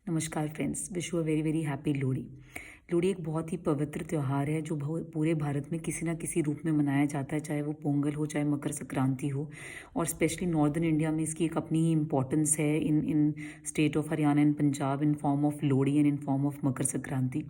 नमस्कार friends, wish you a very very happy Lohri. Lohri एक बहुत ही पवित्र त्यौहार है जो पूरे भारत में किसी ना किसी रूप में मनाया जाता है, चाहे वो पोंगल हो चाहे मकर संक्रांति हो। और स्पेशली नॉर्दर्न इंडिया में इसकी एक अपनी ही इम्पॉर्टेंस है in in state of Haryana and Punjab in form of Lohri and in form of Makar Sankranti.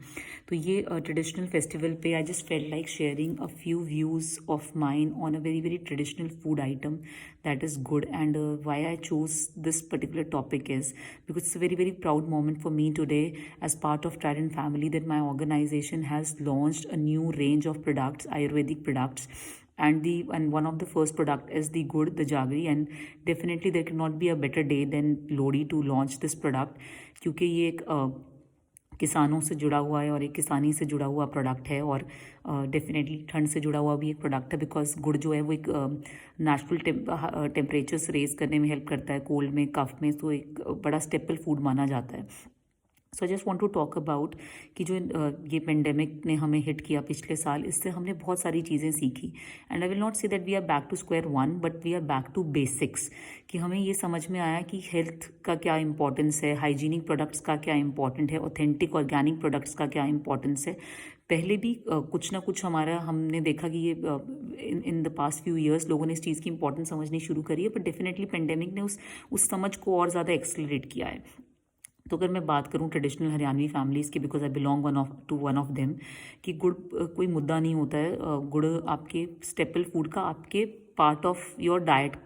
तो ये ट्रेडिशनल फेस्टिवल पे I just felt like sharing a few views of mine on a very very traditional food item that is good. And why I chose this particular topic is because it's a very very proud moment for me today as part of Trident family that my organization has launched a new range of products, Ayurvedic products. And one of the first product is the good, the jaggery, and definitely there cannot be a better day than Lodi to launch this product क्योंकि ये एक किसानों से जुड़ा हुआ है और एक किसानी से जुड़ा हुआ प्रोडक्ट है। और डेफिनेटली ठंड से जुड़ा हुआ भी एक प्रोडक्ट है बिकॉज गुड़ जो है वो एक नेचुरल टेम्परेचर्स रेज करने में हेल्प करता है, कोल्ड में, कफ में। तो एक बड़ा स्टेपल फूड माना जाता है। So I just want to talk about कि जो ये पेंडेमिक ने हमें हिट किया पिछले साल, इससे हमने बहुत सारी चीज़ें सीखी। And I will not say that we are back to square one, but we are back to basics. कि हमें ये समझ में आया कि हेल्थ का क्या इंपॉर्टेंस है, हाइजीनिक प्रोडक्ट्स का क्या इंपॉर्टेंट है, ऑथेंटिक ऑर्गेनिक प्रोडक्ट्स का क्या इंपॉर्टेंस है। पहले भी कुछ ना कुछ हमारा हमने देखा कि ये in the past few years लोगों ने इस चीज़ की इंपॉर्टेंस समझनी शुरू करी है, बट डेफिनेटली पेंडेमिक ने उस समझ को और ज़्यादा एक्सेलरेट किया है। तो अगर मैं बात करूं ट्रेडिशनल हरियाणवी फैमिलीज़ की, because I belong one of them, कि गुड़ कोई मुद्दा नहीं होता है। गुड़ आपके स्टेपल फूड का, आपके part of your diet,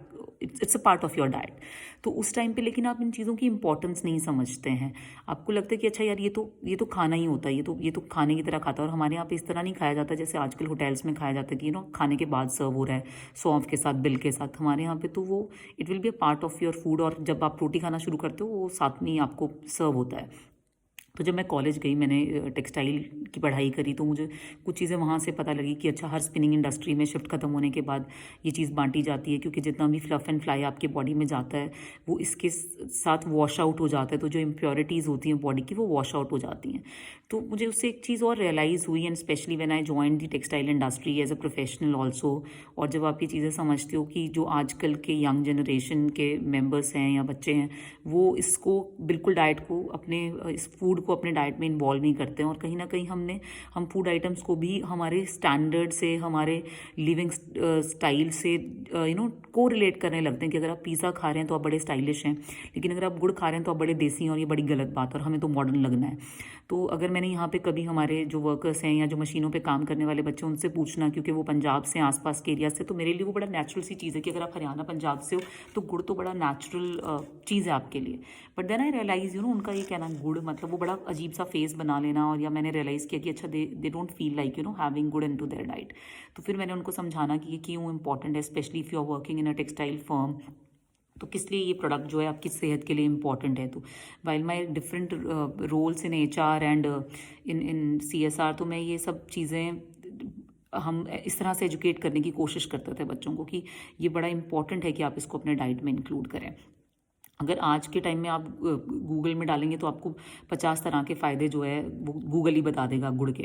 it's a part of your diet. तो उस टाइम पे लेकिन आप इन चीज़ों की इंपॉर्टेंस नहीं समझते हैं। आपको लगता है कि अच्छा यार ये तो खाना ही होता है, ये तो खाने की तरह खाता है। और हमारे यहाँ पे इस तरह नहीं खाया जाता जैसे आजकल होटल्स में खाया जाता है कि खाने के बाद सर्व हो रहा है सौंफ के साथ, बिल के साथ। हमारे यहाँ पे तो वो it will be a part of your food, और जब आप रोटी खाना शुरू करते हो वो साथ में ही आपको सर्व होता है। तो जब मैं कॉलेज गई, मैंने टेक्सटाइल की पढ़ाई करी, तो मुझे कुछ चीज़ें वहाँ से पता लगी कि अच्छा, हर स्पिनिंग इंडस्ट्री में शिफ्ट खत्म होने के बाद ये चीज़ बांटी जाती है, क्योंकि जितना भी फ्लफ एंड फ्लाई आपके बॉडी में जाता है वो इसके साथ वॉश आउट हो जाता है। तो जो इम्प्योरिटीज़ होती हैं बॉडी की वो वॉश आउट हो जाती हैं। तो मुझे उससे एक चीज़ और रियलाइज़ हुई, and specially when I join the textile industry as a professional also. और जब आप ये चीज़ें समझते हो कि जो आजकल के यंग जनरेशन के मेम्बर्स हैं या बच्चे हैं, वो इसको बिल्कुल डाइट को अपने इस फूड को अपने डाइट में इन्वॉल्व नहीं करते हैं। और कहीं ना कहीं हम फूड आइटम्स को भी हमारे स्टैंडर्ड से, हमारे लिविंग स्टाइल से को रिलेट करने लगते हैं कि अगर आप पिज़्ज़ा खा रहे हैं तो आप बड़े स्टाइलिश हैं, लेकिन अगर आप गुड़ खा रहे हैं तो आप बड़े देसी हैं, और ये बड़ी गलत बात है और हमें तो मॉडर्न लगना है। तो अगर मैंने यहाँ पे कभी हमारे जो वर्कर्स हैं या जो मशीनों पे काम करने वाले बच्चे, उनसे पूछना, क्योंकि वो पंजाब से, आसपास के एरिया से, तो मेरे लिए वो बड़ा नेचुरल सी चीज़ है कि अगर आप हरियाणा पंजाब से हो तो गुड़ तो बड़ा नेचुरल चीज़ है आपके लिए। बट देन आई रियलाइज़ उनका ये कहना गुड़ मतलब वो बड़ा अजीब सा फेस बना लेना। और या मैंने रियलाइज़ किया कि अच्छा, they don't feel like having good into their diet. तो फिर मैंने उनको समझाना कि ये क्यों इंपॉर्टेंट है, specially if you are working in a textile firm. तो किस लिए ये प्रोडक्ट जो है आपकी सेहत के लिए इम्पॉर्टेंट है। तो while my different roles in HR and in CSR, तो मैं ये सब चीज़ें हम इस तरह से एजुकेट करने की कोशिश करते थे बच्चों को कि ये बड़ा इंपॉर्टेंट है कि आप इसको अपने डाइट में इंक्लूड करें। अगर आज के टाइम में आप गूगल में डालेंगे तो आपको 50 तरह के फ़ायदे जो है वो गूगल ही बता देगा गुड़ के।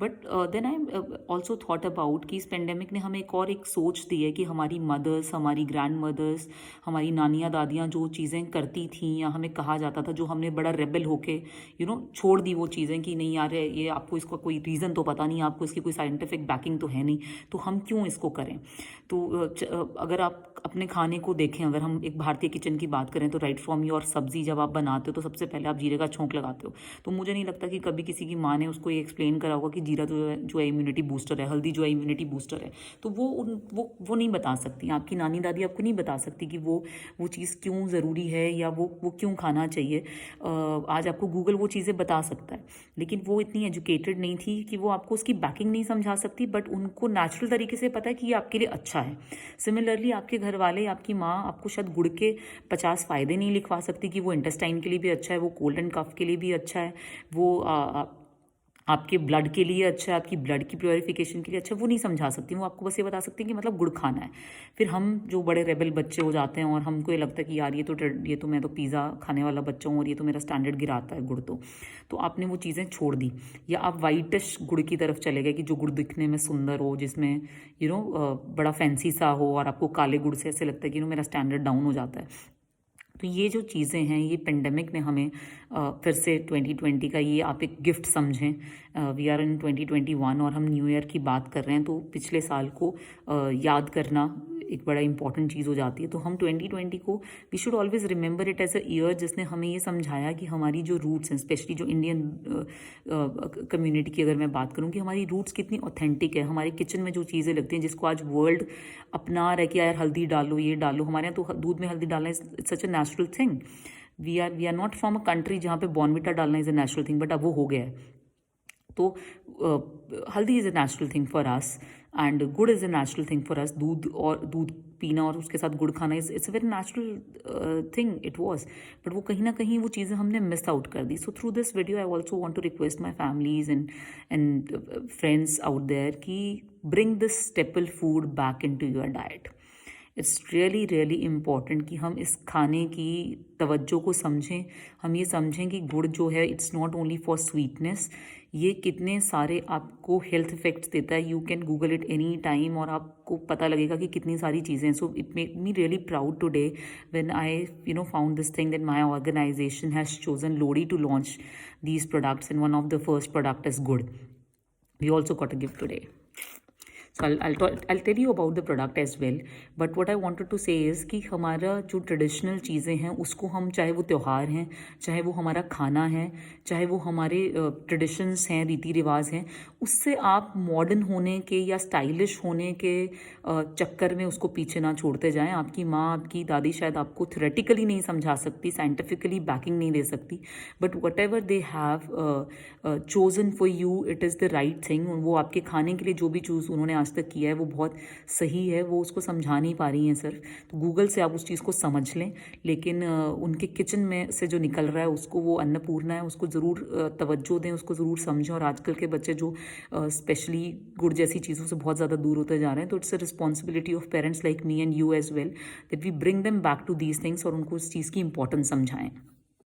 But then I also thought about कि इस पेंडेमिक ने हमें एक सोच दी है कि हमारी मदर्स, हमारी ग्रैंड मदर्स, हमारी नानियाँ दादियाँ जो चीज़ें करती थीं या हमें कहा जाता था, जो हमने बड़ा रेबल होके छोड़ दी वो चीज़ें कि नहीं यार, ये आपको इसका कोई रीज़न तो पता नहीं, आपको इसकी कोई साइंटिफिक बैकिंग तो है नहीं, तो हम क्यों इसको करें। तो अगर आप अपने खाने को देखें, अगर हम एक भारतीय किचन की बात करें, तो राइट फ्रॉम योर सब्जी जब आप बनाते हो तो सबसे पहले आप जीरे का छोंक लगाते हो। तो मुझे नहीं लगता कि कभी किसी की माँ ने उसको ये एक्सप्लेन करा होगा कि जीरा जो है इम्यूनिटी बूस्टर है, हल्दी जो है इम्यूनिटी बूस्टर है। तो वो नहीं बता सकती, आपकी नानी दादी आपको नहीं बता सकती कि वो चीज़ क्यों ज़रूरी है या वो क्यों खाना चाहिए। आज आपको गूगल वो चीज़ें बता सकता है, लेकिन वो इतनी एजुकेटेड नहीं थी कि वो आपको उसकी बैकिंग नहीं समझा सकती, बट उनको नेचुरल तरीके से पता है कि ये आपके लिए अच्छा है। सिमिलरली आपके घर वाले, आपकी माँ आपको शायद गुड़ के 50 फ़ायदे नहीं लिखवा सकती कि वो इंटेस्टाइन के लिए भी अच्छा है, वो कोल्ड एंड कफ के लिए भी अच्छा है, वो आपके ब्लड के लिए अच्छा है, आपकी ब्लड की प्योरिफिकेशन के लिए अच्छा, वो नहीं समझा सकती। वो आपको बस ये बता सकती हैं कि मतलब गुड़ खाना है। फिर हम जो बड़े रेबल बच्चे हो जाते हैं और हमको ये लगता है कि यार ये तो मैं तो पिज़्ज़ा खाने वाला बच्चा हूँ और ये तो मेरा स्टैंडर्ड गिराता है गुड़। तो आपने वो चीज़ें छोड़ दी, या आप वाइटिश गुड़ की तरफ चले गए कि जो गुड़ दिखने में सुंदर हो, जिसमें बड़ा फैंसी सा हो, और आपको काले गुड़ से ऐसे लगता है कि मेरा स्टैंडर्ड डाउन हो जाता है। तो ये जो चीज़ें हैं, ये पेंडेमिक ने हमें फिर से 2020 का ये आप एक गिफ्ट समझें। वी आर इन 2021 और हम न्यू ईयर की बात कर रहे हैं, तो पिछले साल को याद करना एक बड़ा इंपॉर्टेंट चीज़ हो जाती है। तो हम 2020 को we should always remember it as a year जिसने हमें ये समझाया कि हमारी जो रूट्स हैं, स्पेशली जो इंडियन कम्युनिटी की अगर मैं बात करूँ, कि हमारी रूट्स कितनी ऑथेंटिक है। हमारे किचन में जो चीज़ें लगती हैं जिसको आज वर्ल्ड अपना रहा है कि यार हल्दी डालो, ये डालो, हमारे यहाँ तो दूध में हल्दी डालना is such a natural thing. We are not from a country जहाँ पे बॉर्नविटा डालना is a natural thing, but अब वो हो गया है। तो haldi is a natural thing for us and gur is a natural thing for us. दूध पीना और उसके साथ गुड़ खाना it's a very natural thing it was, but वो कहीं ना कहीं वो चीज़ें हमने मिस आउट कर दी। So through this video I also want to request my families and friends out there कि bring this staple food back in to your diet. It's really really important कि हम इस खाने की तवज्जो को समझें। हम ये समझें कि गुड़ जो है it's not only for sweetness, ये कितने सारे आपको हेल्थ इफेक्ट्स देता है। You can Google it any time और आपको पता लगेगा कि कितनी सारी चीज़ें। So it make me really proud today when I found this thing that my organization has chosen Lohri to launch these products and one of the first product is gur. We also got a gift today. So I'll tell you about the product as well, but what I wanted to say is कि हमारा जो traditional चीज़ें हैं उसको हम, चाहे वो त्यौहार हैं, चाहे वो हमारा खाना है, चाहे वो हमारे ट्रेडिशंस हैं, रीति रिवाज हैं, उससे आप मॉडर्न होने के या स्टाइलिश होने के चक्कर में उसको पीछे ना छोड़ते जाएं। आपकी माँ, आपकी दादी शायद आपको थ्योरेटिकली नहीं समझा सकती, साइंटिफिकली बैकिंग नहीं दे सकती, but what ever they have chosen for you it is the right thing. वो आपके खाने के लिए जो भी चूज़ उन्होंने आज तक किया है वो बहुत सही है, वो उसको समझा नहीं पा रही हैं सिर्फ। तो गूगल से आप उस चीज़ को समझ लें, लेकिन उनके किचन में से जो निकल रहा है उसको, वो अन्नपूर्णा है, उसको ज़रूर तवज्जो दें, उसको ज़रूर समझें। और आजकल के बच्चे जो स्पेशली गुड़ जैसी चीज़ों से बहुत ज़्यादा दूर होते जा रहे हैं, तो it's a responsibility of parents like me and you as well that we bring them back to these things और उनको उस चीज़ की इंपॉर्टेंस समझाएं।